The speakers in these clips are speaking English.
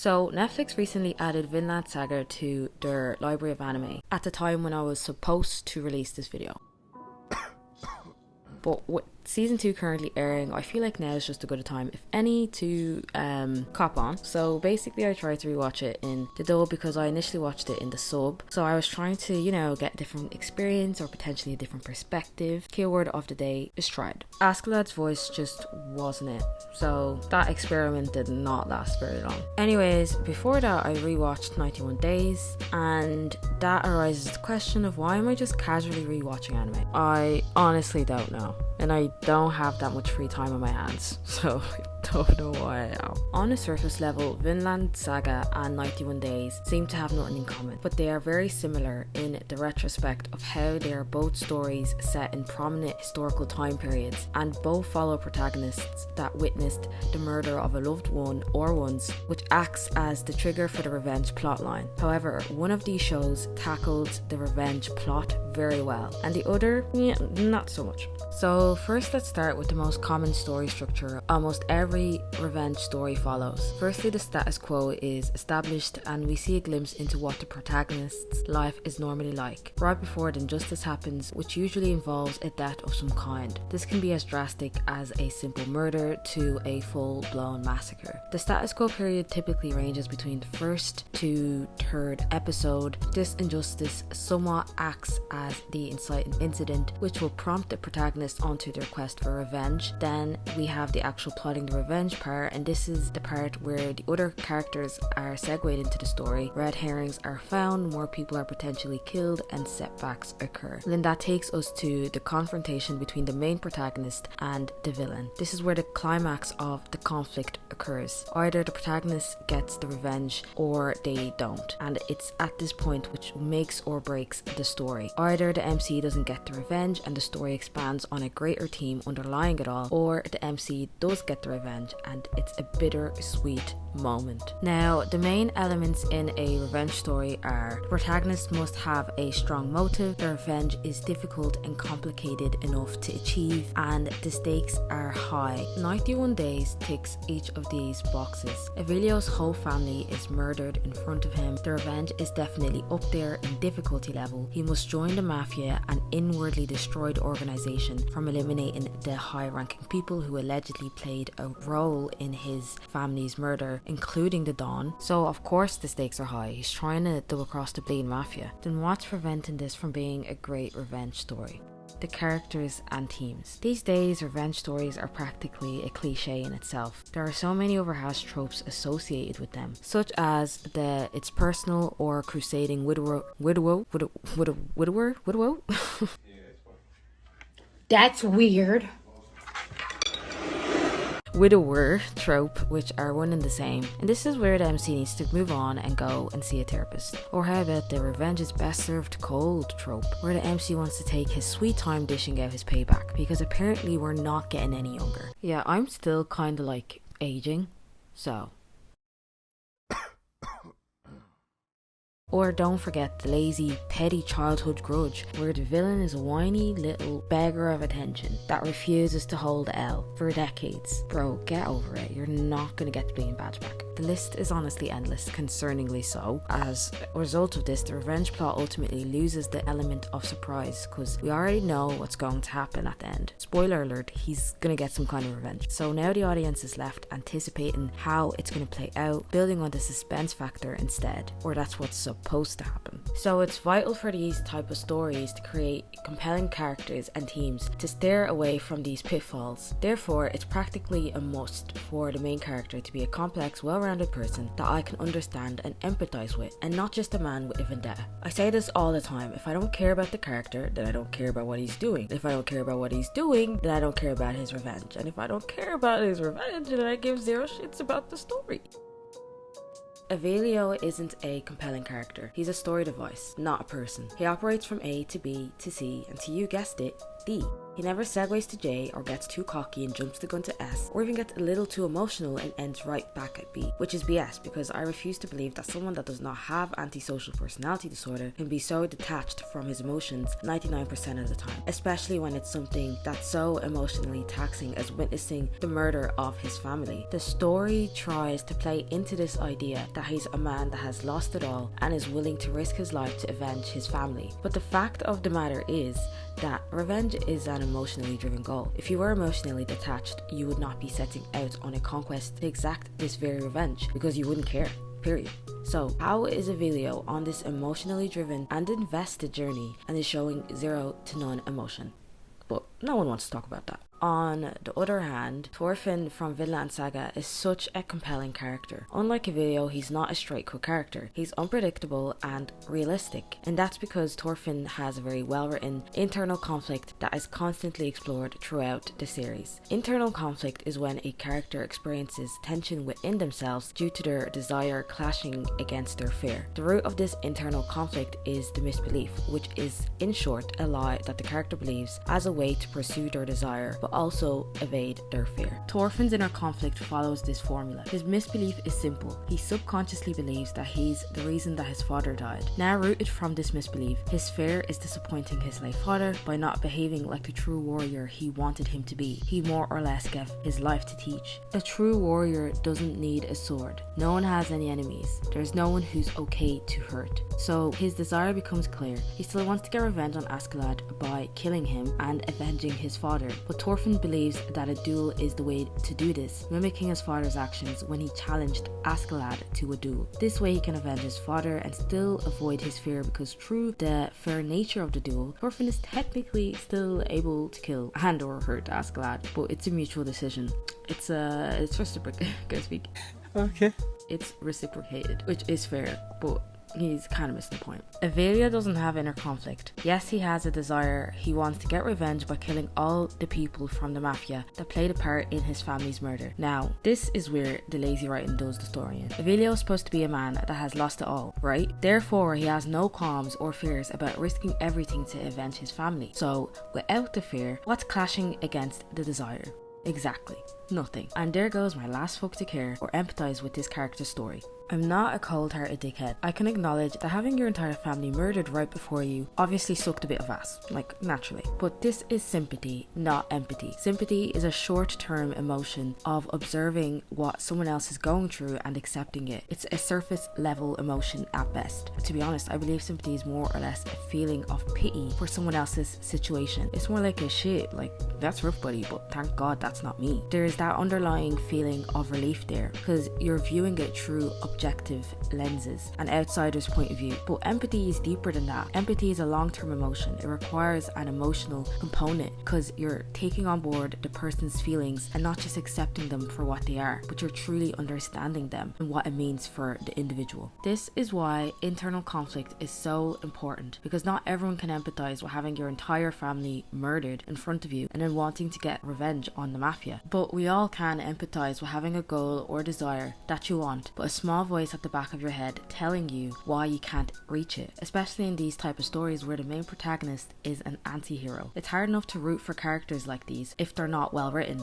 So Netflix recently added Vinland Saga to their library of anime at the time when I was supposed to release this video. But with season 2 currently airing, I feel like now is just a good time, if any, to cop on. So basically I tried to rewatch it in the dub because I initially watched it in the sub. So I was trying to, get a different experience or potentially a different perspective. Keyword of the day is tried. Askeladd's voice just wasn't it. So that experiment did not last very long. Anyways, before that I rewatched 91 Days, and that arises the question of why am I just casually rewatching anime? I honestly don't know. And I don't have that much free time on my hands, so I don't know why I am. On a surface level, Vinland Saga and 91 Days seem to have nothing in common, but they are very similar in the retrospect of how they are both stories set in prominent historical time periods, and both follow protagonists that witnessed the murder of a loved one or ones, which acts as the trigger for the revenge plotline. However, one of these shows tackled the revenge plot very well, and the other, not so much. So first let's start with the most common story structure almost every revenge story follows. Firstly, the status quo is established and we see a glimpse into what the protagonist's life is normally like, right before the injustice happens, which usually involves a death of some kind. This can be as drastic as a simple murder to a full-blown massacre. The status quo period typically ranges between the first to third episode. This injustice somewhat acts as the inciting incident, which will prompt the protagonist onto their quest for revenge. Then we have the actual plotting the revenge part, and this is the part where the other characters are segued into the story. Red herrings are found, more people are potentially killed, and setbacks occur. And then that takes us to the confrontation between the main protagonist and the villain. This is where the climax of the conflict occurs. Either the protagonist gets the revenge or they don't, and it's at this point which makes or breaks the story. Either the MC doesn't get the revenge and the story expands on a greater theme underlying it all, or the MC does get the revenge and it's a bittersweet moment. Now, the main elements in a revenge story are: the protagonist must have a strong motive, the revenge is difficult and complicated enough to achieve, and the stakes are high. 91 Days ticks each of these boxes. Avilio's whole family is murdered in front of him. The revenge is definitely up there in difficulty level. He must join the mafia, an inwardly destroyed organization, from eliminating the high-ranking people who allegedly played a role in his family's murder, including the Don. So of course the stakes are high. He's trying to double cross the bleeding mafia. Then what's preventing this from being a great revenge story? The characters and themes. These days, revenge stories are practically a cliche in itself. There are so many overhashed tropes associated with them, such as the it's personal or crusading widower. That's weird. Widower trope, which are one and the same, and this is where the MC needs to move on and go and see a therapist. Or how about the revenge is best served cold trope, where the MC wants to take his sweet time dishing out his payback, because apparently we're not getting any younger. Yeah, I'm still kinda like aging, so. Or don't forget the lazy, petty childhood grudge, where the villain is a whiny little beggar of attention that refuses to hold the L for decades. Bro, get over it. You're not gonna get the bleeding badge back. The list is honestly endless, concerningly so. As a result of this, the revenge plot ultimately loses the element of surprise, because we already know what's going to happen at the end. Spoiler alert, he's gonna get some kind of revenge. So now the audience is left anticipating how it's gonna play out, building on the suspense factor instead, or that's what's supposed to happen. So it's vital for these type of stories to create compelling characters and themes to steer away from these pitfalls. Therefore, it's practically a must for the main character to be a complex, well-rounded person that I can understand and empathize with, and not just a man with a vendetta. I say this all the time: if I don't care about the character, then I don't care about what he's doing. If I don't care about what he's doing, then I don't care about his revenge. And if I don't care about his revenge, then I give zero shits about the story. Avilio isn't a compelling character. He's a story device, not a person. He operates from A to B to C and to, you guessed it, D. He never segues to J or gets too cocky and jumps the gun to S, or even gets a little too emotional and ends right back at B, which is BS because I refuse to believe that someone that does not have antisocial personality disorder can be so detached from his emotions 99% of the time, especially when it's something that's so emotionally taxing as witnessing the murder of his family. The story tries to play into this idea that he's a man that has lost it all and is willing to risk his life to avenge his family. But the fact of the matter is that revenge is an emotionally driven goal. If you were emotionally detached, you would not be setting out on a conquest to exact this very revenge because you wouldn't care. Period. So, how is Avilio on this emotionally driven and invested journey and is showing zero to none emotion? But no one wants to talk about that. On the other hand, Thorfinn from Vinland Saga is such a compelling character. Unlike Avilio, he's not a straight cut character. He's unpredictable and realistic, and that's because Thorfinn has a very well written internal conflict that is constantly explored throughout the series. Internal conflict is when a character experiences tension within themselves due to their desire clashing against their fear. The root of this internal conflict is the misbelief, which is in short a lie that the character believes as a way to pursue their desire but also evade their fear. Thorfinn's inner conflict follows this formula. His misbelief is simple. He subconsciously believes that he's the reason that his father died. Now rooted from this misbelief, his fear is disappointing his late father by not behaving like the true warrior he wanted him to be. He more or less gave his life to teach. A true warrior doesn't need a sword. No one has any enemies. There's no one who's okay to hurt. So his desire becomes clear. He still wants to get revenge on Askeladd by killing him and avenging his father, but Thorfinn believes that a duel is the way to do this, mimicking his father's actions when he challenged Askeladd to a duel. This way he can avenge his father and still avoid his fear, because through the fair nature of the duel, Thorfinn is technically still able to kill and or hurt Askeladd, but it's a mutual decision. It's reciprocated. Okay. It's reciprocated, which is fair, but he's kind of missing the point. Avilio doesn't have inner conflict. Yes, he has a desire. He wants to get revenge by killing all the people from the mafia that played a part in his family's murder. Now, this is where the lazy writing does the story in. Avilio is supposed to be a man that has lost it all, right? Therefore, he has no qualms or fears about risking everything to avenge his family. So, without the fear, what's clashing against the desire? Exactly, nothing. And there goes my last fuck to care or empathize with this character's story. I'm not a cold-hearted dickhead. I can acknowledge that having your entire family murdered right before you obviously sucked a bit of ass, like naturally. But this is sympathy, not empathy. Sympathy is a short-term emotion of observing what someone else is going through and accepting it. It's a surface-level emotion at best. To be honest, I believe sympathy is more or less a feeling of pity for someone else's situation. It's more like a shit, like, that's rough buddy, but thank God that's not me. There's that underlying feeling of relief there, because you're viewing it through objective lenses, an outsider's point of view. But empathy is deeper than that. Empathy is a long-term emotion. It requires an emotional component because you're taking on board the person's feelings and not just accepting them for what they are, but you're truly understanding them and what it means for the individual. This is why internal conflict is so important, because not everyone can empathize with having your entire family murdered in front of you and then wanting to get revenge on the mafia. But we all can empathize with having a goal or desire that you want, but a small voice at the back of your head telling you why you can't reach it, especially in these type of stories where the main protagonist is an anti-hero. It's hard enough to root for characters like these if they're not well written.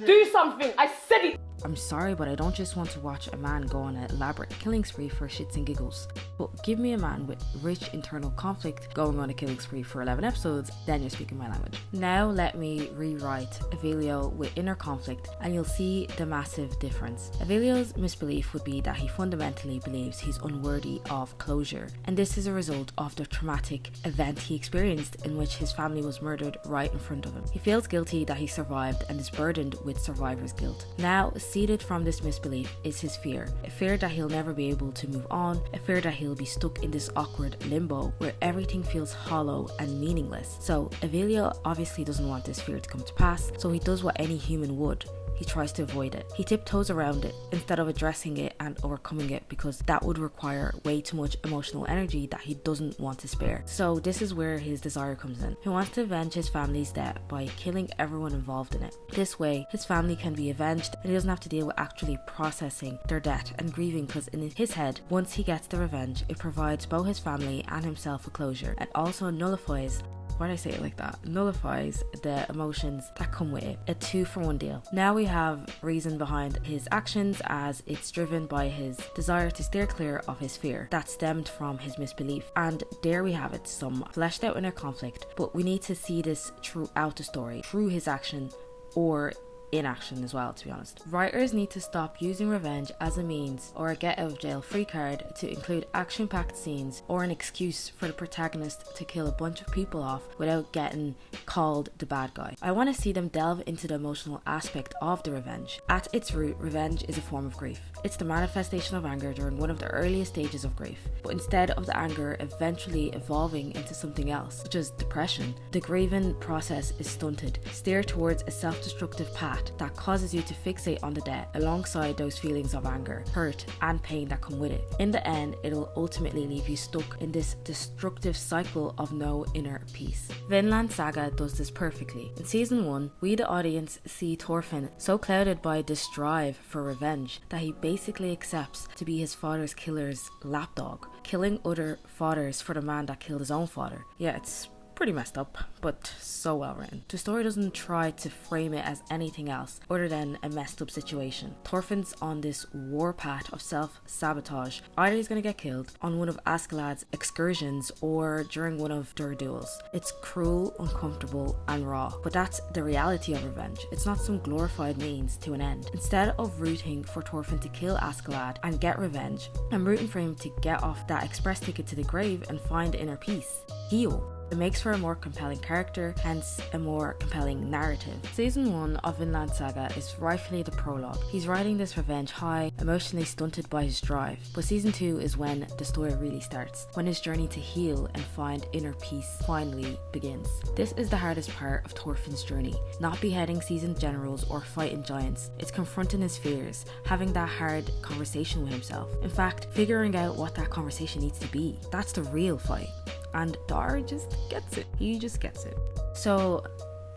Do something! I said it! I'm sorry, but I don't just want to watch a man go on an elaborate killing spree for shits and giggles. But give me a man with rich internal conflict going on a killing spree for 11 episodes, then you're speaking my language. Now let me rewrite Avilio with inner conflict and you'll see the massive difference. Avilio's misbelief would be that he fundamentally believes he's unworthy of closure, and this is a result of the traumatic event he experienced in which his family was murdered right in front of him. He feels guilty that he survived and is burdened with survivor's guilt. Now, seeded from this misbelief is his fear, a fear that he'll never be able to move on, a fear that he'll be stuck in this awkward limbo where everything feels hollow and meaningless. So Avilio obviously doesn't want this fear to come to pass, so he does what any human would. He tries to avoid it. He tiptoes around it instead of addressing it and overcoming it, because that would require way too much emotional energy that he doesn't want to spare. So this is where his desire comes in. He wants to avenge his family's death by killing everyone involved in it. This way, his family can be avenged and he doesn't have to deal with actually processing their death and grieving, because in his head, once he gets the revenge, it provides both his family and himself a closure and also nullifies why did I say it like that? Nullifies the emotions that come with it. A 2-for-1 deal. Now we have reason behind his actions, as it's driven by his desire to steer clear of his fear that stemmed from his misbelief. And there we have it, some fleshed out inner conflict, but we need to see this throughout the story, through his action or inaction as well, to be honest. Writers need to stop using revenge as a means or a get out of jail free card to include action-packed scenes or an excuse for the protagonist to kill a bunch of people off without getting called the bad guy. I want to see them delve into the emotional aspect of the revenge. At its root, revenge is a form of grief. It's the manifestation of anger during one of the earliest stages of grief, but instead of the anger eventually evolving into something else, such as depression, the grieving process is stunted, steered towards a self-destructive path that causes you to fixate on the debt alongside those feelings of anger, hurt, and pain that come with it. In the end, it'll ultimately leave you stuck in this destructive cycle of no inner peace. Vinland Saga does this perfectly. In season 1, we the audience see Thorfinn so clouded by this drive for revenge that he basically accepts to be his father's killer's lapdog, killing other fathers for the man that killed his own father. Yeah, it's pretty messed up, but so well written. The story doesn't try to frame it as anything else other than a messed up situation. Thorfinn's on this warpath of self-sabotage. Either he's gonna get killed on one of Askeladd's excursions or during one of their duels. It's cruel, uncomfortable, and raw, but that's the reality of revenge. It's not some glorified means to an end. Instead of rooting for Thorfinn to kill Askeladd and get revenge, I'm rooting for him to get off that express ticket to the grave and find inner peace. Heal. It makes for a more compelling character, hence a more compelling narrative. Season 1 of Vinland Saga is rightfully the prologue. He's riding this revenge high, emotionally stunted by his drive. But season 2 is when the story really starts, when his journey to heal and find inner peace finally begins. This is the hardest part of Thorfinn's journey, not beheading seasoned generals or fighting giants. It's confronting his fears, having that hard conversation with himself. In fact, figuring out what that conversation needs to be. That's the real fight. And Dar just gets it. He just gets it. So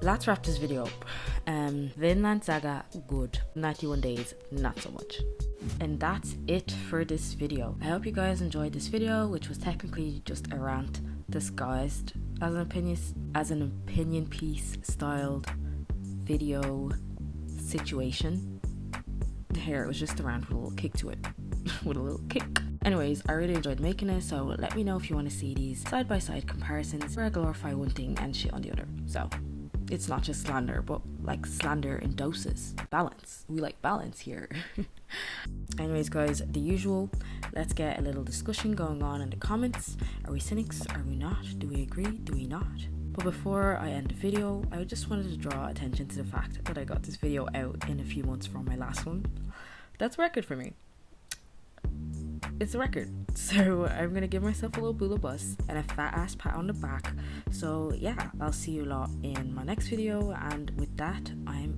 let's wrap this video up. Vinland Saga, good. 91 days, not so much. And that's it for this video. I hope you guys enjoyed this video, which was technically just a rant disguised as an opinion piece styled video situation. Here, it was just a rant with a little kick to it. With a little kick. Anyways, I really enjoyed making it, so let me know if you want to see these side-by-side comparisons where I glorify one thing and shit on the other. So, it's not just slander, but like slander in doses. Balance. We like balance here. Anyways guys, the usual, let's get a little discussion going on in the comments. Are we cynics? Are we not? Do we agree? Do we not? But before I end the video, I just wanted to draw attention to the fact that I got this video out in a few months from my last one. That's a record for me. It's a record. So I'm gonna give myself a little boola bus and a fat ass pat on the back. So yeah, I'll see you lot in my next video, and with that, I'm